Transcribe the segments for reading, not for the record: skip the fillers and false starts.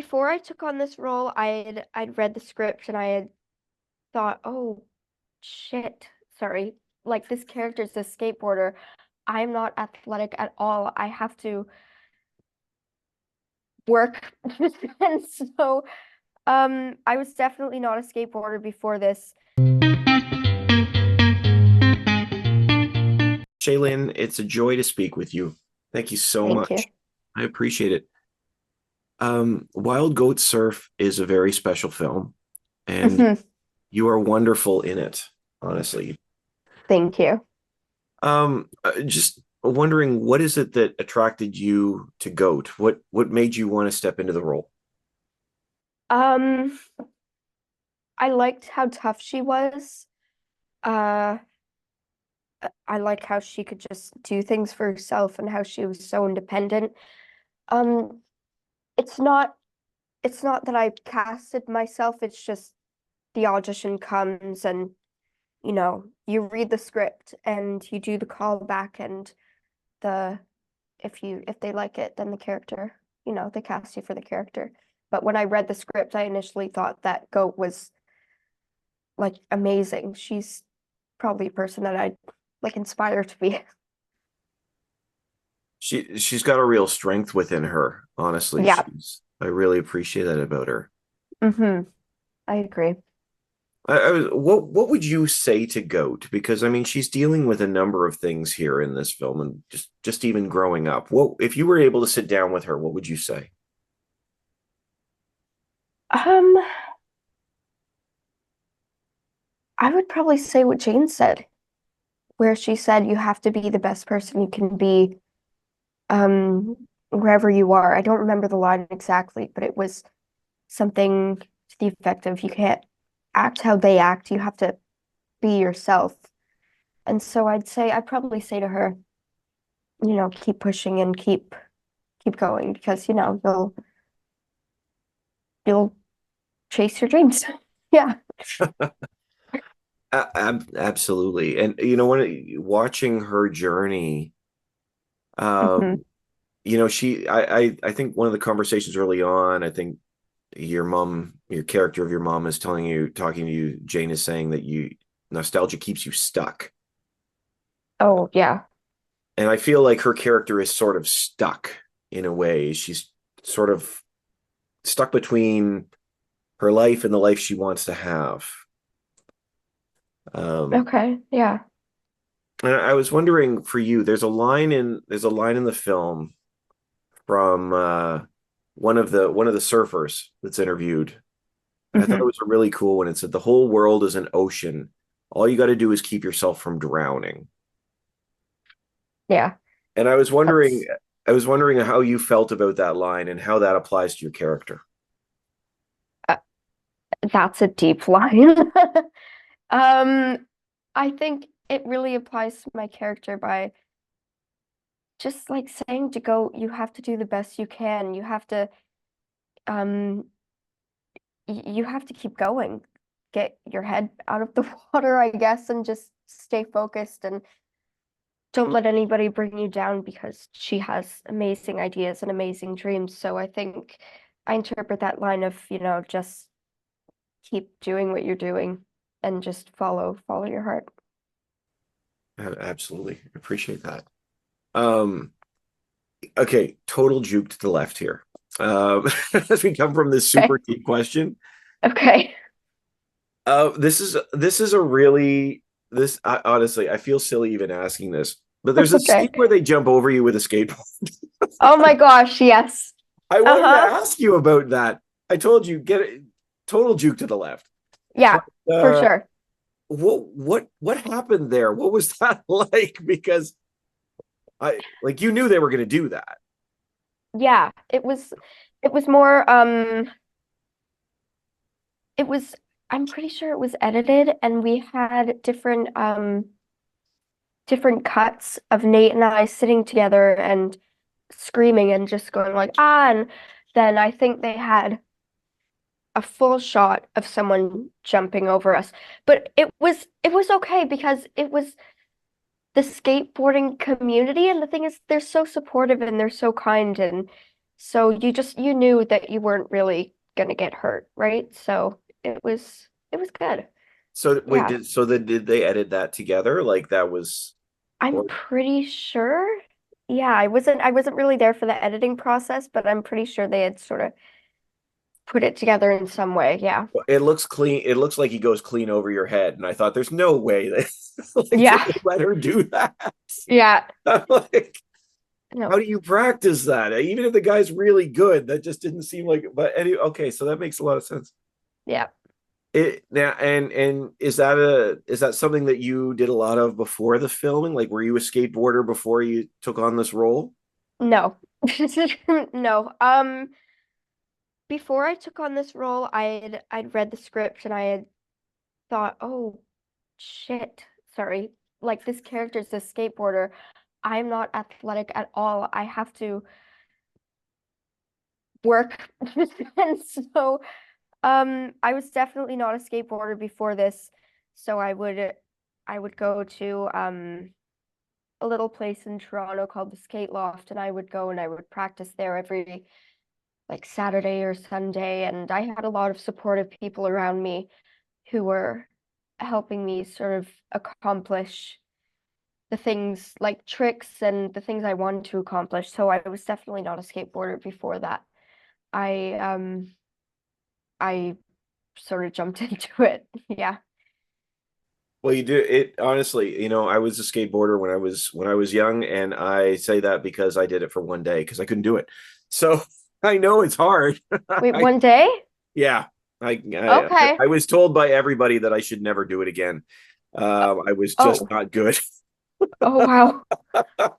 before I took on this role, I'd read the script and I had thought, oh shit, sorry, like this character's a skateboarder. I'm not athletic at all. I have to work. And so I was definitely not a skateboarder before this. Shayelin, it's a joy to speak with you. Thank you so Thank you. much. I appreciate it. Wild Goat Surf is a very special film, and you are wonderful in it, honestly. Thank you. Just wondering, what is it that attracted you to Goat? What made you want to step into the role? Um, I liked how tough she was. Uh, I like how she could just do things for herself and how she was so independent. Um, it's not it's not that I casted myself, it's just the audition comes and you read the script and you do the callback and the if they like it, then the character, they cast you for the character. But when I read the script, I initially thought that Goat was like amazing. She's probably a person that I'd like inspire to be. She's got a real strength within her, honestly. Yeah. I really appreciate that about her. I agree. What would you say to Goat? Because I mean, she's dealing with a number of things here in this film, and just even growing up. What if you were able to sit down with her? What would you say? Um, I would probably say what Jane said, where she said you have to be the best person you can be, wherever you are. I don't remember the line exactly, but it was something to the effect of you can't act how they act, you have to be yourself. And so I'd probably say to her, keep pushing and keep going because, you'll chase your dreams. Yeah. Absolutely, and when watching her journey, Hmm. um, I think one of the conversations early on, I think your character of your mom is talking to you. Jane is saying that you nostalgia keeps you stuck. Oh, yeah. And I feel like her character is sort of stuck in a way. She's sort of stuck between her life and the life she wants to have. Um, Okay. Yeah. and I was wondering for you, there's a line in the film from one of the surfers that's interviewed. And I thought it Hmm. was a really cool one. It said, "The whole world is an ocean. All you got to do is keep yourself from drowning." Yeah. And That's I was wondering how you felt about that line and how that applies to your character. uh, that's a deep line. Um, I think it really applies to my character by just like saying to go, you have to do the best you can. Um, you have to keep going. Get your head out of the water, I guess, and just stay focused and don't let anybody bring you down because she has amazing ideas and amazing dreams. So I think I interpret that line of, just keep doing what you're doing and just follow your heart. Absolutely. Appreciate that. Um, okay, total juke to the left here. As we come from this Okay. super deep question, Okay. this is a really this I, honestly I feel silly even asking this, but there's a scene Okay. where they jump over you with a skateboard. Oh my gosh, yes. I wanted to Uh-huh. ask you about that. I told you get it, total juke to the left. Yeah, But for sure. what happened there? What was that like? Because I like you knew they were going to do that. Yeah, it was more it was I'm pretty sure it was edited and we had different cuts of Nate and I sitting together and screaming and just going like ah, and then I think they had a full shot of someone jumping over us. But it was okay because it was the skateboarding community, and the thing is they're so supportive and they're so kind, and So you knew that you weren't really gonna get hurt, right? So it was good. So wait, Yeah. did they edit that together? Like that was, I'm or pretty sure. Yeah, I wasn't really there for the editing process, but I'm pretty sure they had sort of put it together in some way. Yeah. it looks clean. It looks like he goes clean over your head, and I thought, there's no way that like they Yeah. would let her do that. Yeah. I'm like, how No. do you practice that? Even if the guy's really good, that just didn't seem like. But anyway, okay, so that makes a lot of sense. Yeah. It now and is that something that you did a lot of before the filming? Like, were you a skateboarder before you took on this role? No. No. Before I took on this role, I'd read the script and I had thought, "Oh, shit. Sorry. Like this character's a skateboarder. I'm not athletic at all. I have to work." And so I was definitely not a skateboarder before this. So I would go to a little place in Toronto called the Skate Loft, and I would go and I would practice there every like Saturday or Sunday, and I had a lot of supportive people around me who were helping me sort of accomplish the things like tricks and the things I wanted to accomplish. So I was definitely not a skateboarder before that. I sort of jumped into it. Yeah. Well, you do it honestly. I was a skateboarder when I was young, and I say that because I did it for one day because I couldn't do it. So I know it's hard. Wait, one day? Yeah, I, I Okay. I was told by everybody that I should never do it again. I was just Oh, not good. oh wow.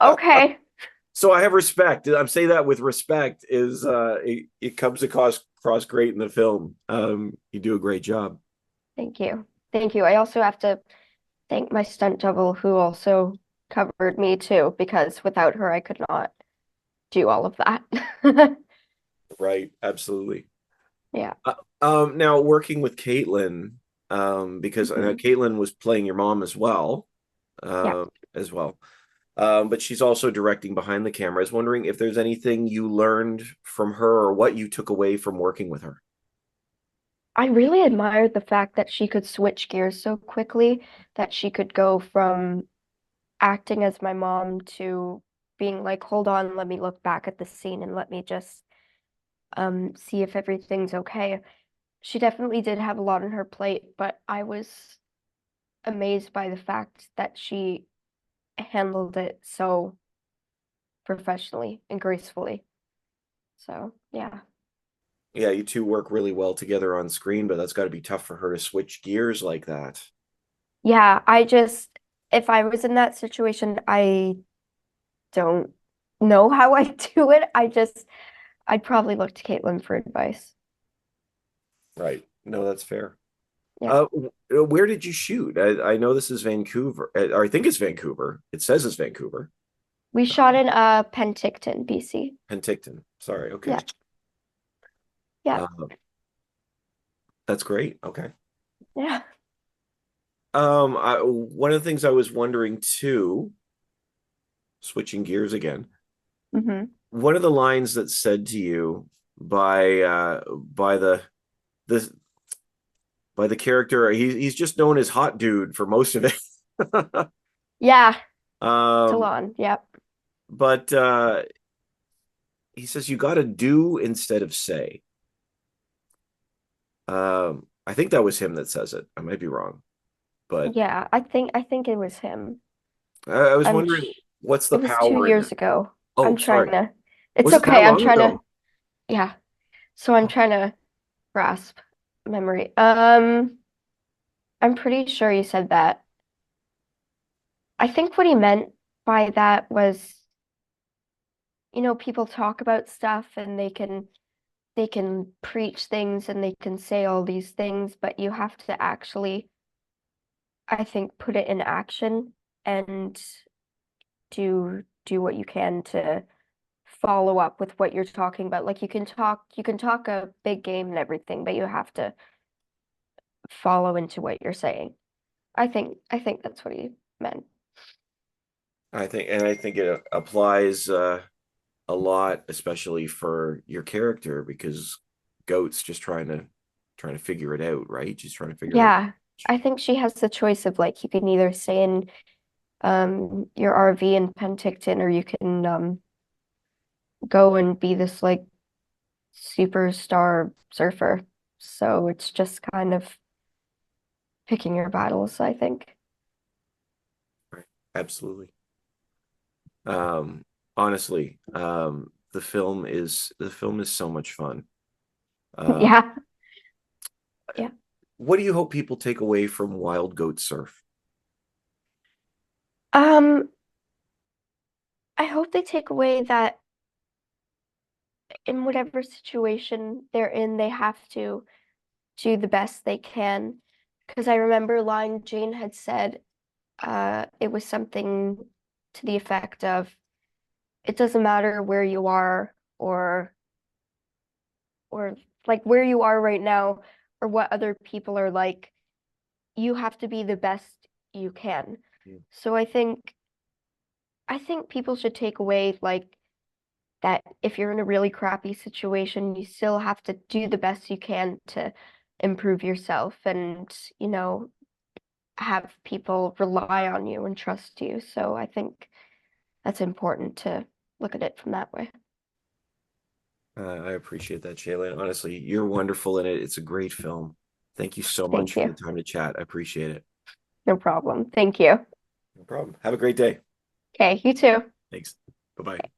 Okay. So I have respect. I'm saying that with respect. It comes across great in the film. You do a great job. Thank you. Thank you. I also have to thank my stunt double who also covered me too, because without her, I could not do all of that. Right, absolutely. Yeah. Now working with Caitlin, because I know Hmm. Caitlin was playing your mom Yeah. as well. But she's also directing behind the camera. I was wondering if there's anything you learned from her or what you took away from working with her. I really admired the fact that she could switch gears so quickly, that she could go from acting as my mom to being like, hold on, let me look back at the scene and let me just see if everything's okay. She definitely did have a lot on her plate, but I was amazed by the fact that she handled it so professionally and gracefully. So, yeah. Yeah, you two work really well together on screen, but that's got to be tough for her to switch gears like that. Yeah, if I was in that situation, I don't know how I do it. I'd probably look to Caitlin for advice. Right. No, that's fair. Yeah. Where did you shoot? I know this is Vancouver, or I think it's Vancouver. It says it's Vancouver. We shot in Penticton, BC. Penticton. Sorry. Okay. Yeah. Yeah. Uh, that's great. Okay. Yeah. One of the things I was wondering too, switching gears again, Hmm. one of the lines that's said to you by the by the character, he's just known as Hot Dude for most of it. Yeah. um, Talon. Yep. but he says you got to do instead of say. I think that was him that says it. I might be wrong, but Yeah. I think it was him. I was I'm wondering sh what's the It was two power in it. years ago. I'm Oh, trying sorry. to It's Was it that okay. I'm long trying to ago? Yeah. So I'm trying to grasp memory. I'm pretty sure you said that. I think what he meant by that was, people talk about stuff and they can preach things and they can say all these things, but you have to actually, I think, put it in action and do what you can to follow up with what you're talking about. Like you can talk a big game and everything, but you have to follow into what you're saying. I think that's what he meant. I think it applies. a lot, especially for your character, because Goat's just trying to figure it out, right? She's trying to figure out. Yeah, I think she has the choice of like you can either stay in your RV in Penticton or you can go and be this like superstar surfer. So it's just kind of picking your battles, I think. Right. Absolutely. Um, honestly, the film is so much fun. Uh, Yeah. Yeah. what do you hope people take away from Wild Goat Surf? Um, I hope they take away that in whatever situation they're in, they have to do the best they can. Because I remember a line Jane had said, it was something to the effect of, it doesn't matter where you are or like where you are right now or what other people are like, you have to be the best you can. Mm. So I think people should take away like that if you're in a really crappy situation, you still have to do the best you can to improve yourself and, you know, have people rely on you and trust you. So I think that's important to look at it from that way. I appreciate that, Shayla. Honestly, you're wonderful in it. It's a great film. Thank you so much Thank for you. the time to chat. I appreciate it. No problem. Thank you. No problem. Have a great day. Okay, you too. Thanks. Bye bye.